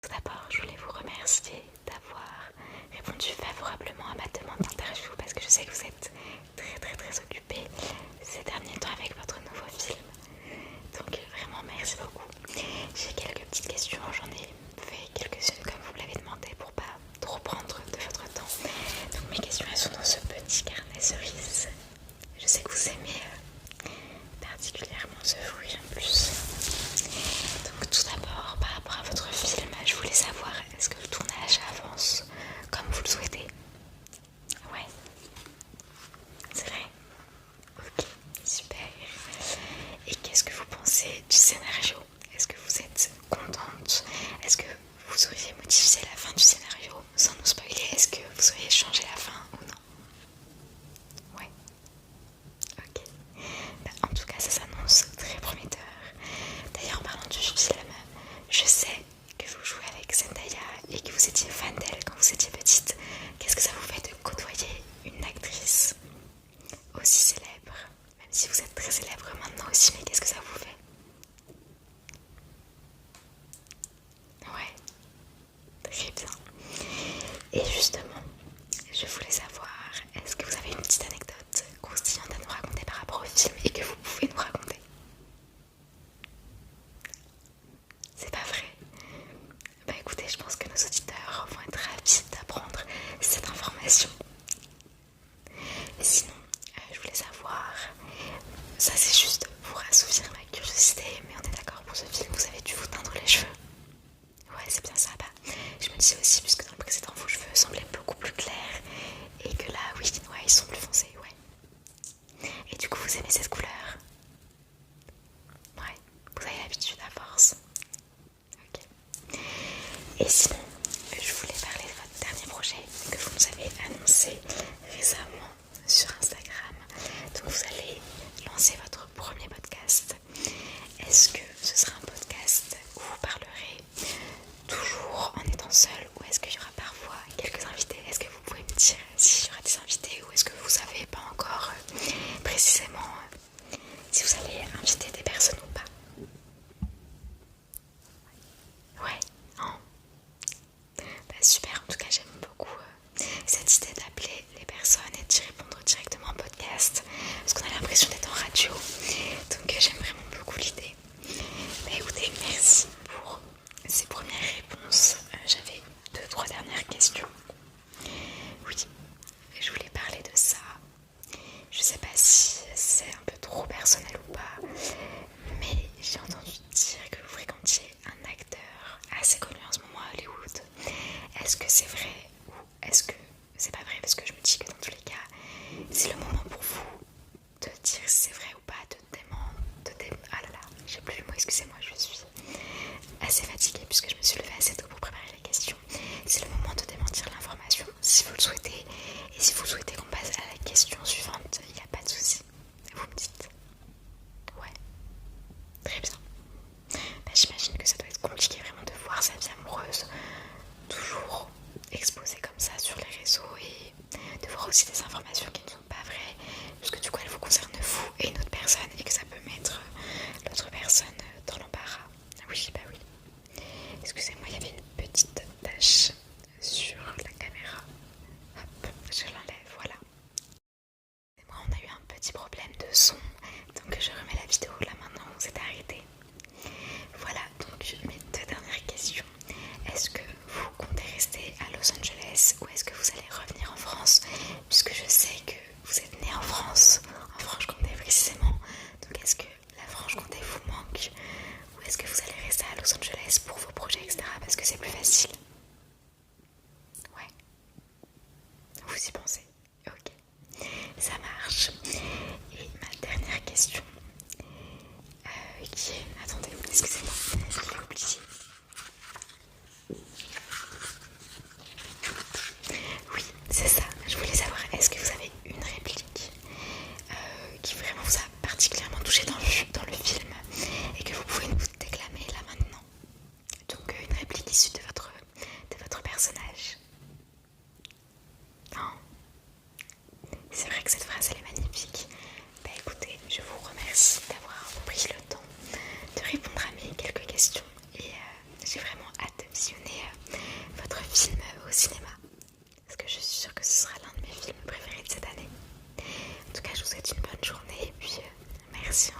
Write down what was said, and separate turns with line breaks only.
Tout d'abord, je voulais vous remercier d'avoir répondu favorablement à ma demande d'interview parce que je sais que vous êtes très occupé ces derniers temps avec votre nouveau film. Donc vraiment merci beaucoup. J'ai quelques petites questions, j'en ai fait quelques-unes comme vous me l'avez demandé pour pas trop prendre de votre temps. Donc mes questions elles sont dans ce petit carnet cerise. Je sais que vous aimez particulièrement ce fruit en plus. Donc tout d'abord, par rapport à votre film, je voulais savoir, est-ce que le tournage avance comme vous le souhaitez? Ouais, c'est vrai. Ok, super. Et qu'est-ce que vous pensez du scénario? Est-ce que vous êtes contente? Est-ce que vous auriez modifié la fin du scénario sans nous spoiler? Est-ce que vous auriez changé la fin ou non? Ouais, ok. Bah, en tout cas, ça s'annonce très prometteur. D'ailleurs, en parlant du film, je sais que vous jouez avec Zendaya et que vous étiez fan d'elle quand vous étiez petite. Qu'est-ce que ça vous fait de côtoyer une actrice aussi célèbre? Même si vous êtes très célèbre maintenant aussi, mais qu'est-ce que ça vous fait? Ouais, très bien. Et justement, je voulais savoir, est-ce que vous avez une petite anecdote croustillante à nous raconter par rapport au film et que vous pouvez nous raconter? C'est pas vrai? Bah écoutez, je pense que nos auditeurs vont être ravis d'apprendre cette information. Et sinon, je voulais savoir, ça c'est juste pour assouvir ma curiosité, mais on est d'accord pour ce film, vous avez dû vous teindre les cheveux. Ouais, c'est bien ça. Bah, je me disais aussi, puisque dans le précédent, vos cheveux semblaient beaucoup plus clairs, et que là, oui, ouais, ils sont plus foncés, ouais. Et du coup, vous aimez cette couleur? Ouais, vous avez l'habitude à force. Ok. Et sinon, je voulais parler de votre dernier projet que vous nous avez annoncé récemment sur Instagram. Donc vous allez lancer votre premier podcast. Est-ce que ce sera un podcast où vous parlerez toujours en étant seul ou est-ce qu'il y aura parfois quelques invités? Est-ce que vous pouvez me dire s'il y aura des invités ou est-ce que vous savez pas encore précisément si vous allez inviter des personnes ou pas? Ouais, non. Bah, super, en tout cas j'aime beaucoup cette idée d'appeler les personnes et d'y répondre directement en podcast parce qu'on a l'impression d'être en radio, donc j'aime vraiment beaucoup l'idée. Bah écoutez, merci pour ces premières réponses. J'avais 2-3 dernières questions. Oui, je voulais parler de ça. Je sais pas si c'est un peu trop personnel ou pas, mais j'ai entendu dire que vous fréquentiez un acteur assez connu en ce moment à Hollywood. Est-ce que c'est vrai ou est-ce que c'est pas vrai? Parce que je me dis que dans tous les cas, c'est le moment pour vous de dire si c'est vrai ou pas, ah là là, j'ai plus le mot, excusez-moi, je suis assez fatiguée puisque je me suis levée assez tôt pour préparer les questions. C'est le moment de démentir l'information si vous le souhaitez. Et si vous souhaitez qu'on passe à la question suivante, il n'y a pas de souci. Vous me dites. Ouais, très bien. Bah, j'imagine que ça doit être compliqué vraiment de voir sa vie amoureuse toujours exposée comme ça sur les réseaux et de voir aussi des informations qui ne sont pas vraies, puisque du coup elles vous concernent vous et une autre personne et que ça peut mettre l'autre personne dans l'embarras. Oui, bah oui. Excusez-moi, il y avait une petite tache sur la caméra. Hop, je l'enlève, voilà. Et moi, on a eu un petit problème de son, donc je remets la vidéo là maintenant, on s'est arrêté. Voilà, donc mes 2 dernières questions. Est-ce que vous comptez rester à Los Angeles ou est-ce que vous allez revenir en France? Puisque je sais que vous êtes né en France, en Franche-Comté précisément. Donc est-ce que la Franche-Comté vous manque? Ou est-ce que vous allez rester à Los Angeles pour vos projets, etc. parce que c'est plus facile? Ouais, vous y pensez? Ok, ça marche. Et ma dernière question, qui est... Attendez, excusez-moi, je l'ai oublié. Oui, c'est ça. Je voulais savoir, est-ce que vous avez une réplique qui vraiment vous a particulièrement touché dans le film et que vous pouvez nous déclamer là maintenant? Donc une réplique issue de votre film au cinéma. Parce que je suis sûre que ce sera l'un de mes films préférés de cette année. En tout cas, je vous souhaite une bonne journée et puis merci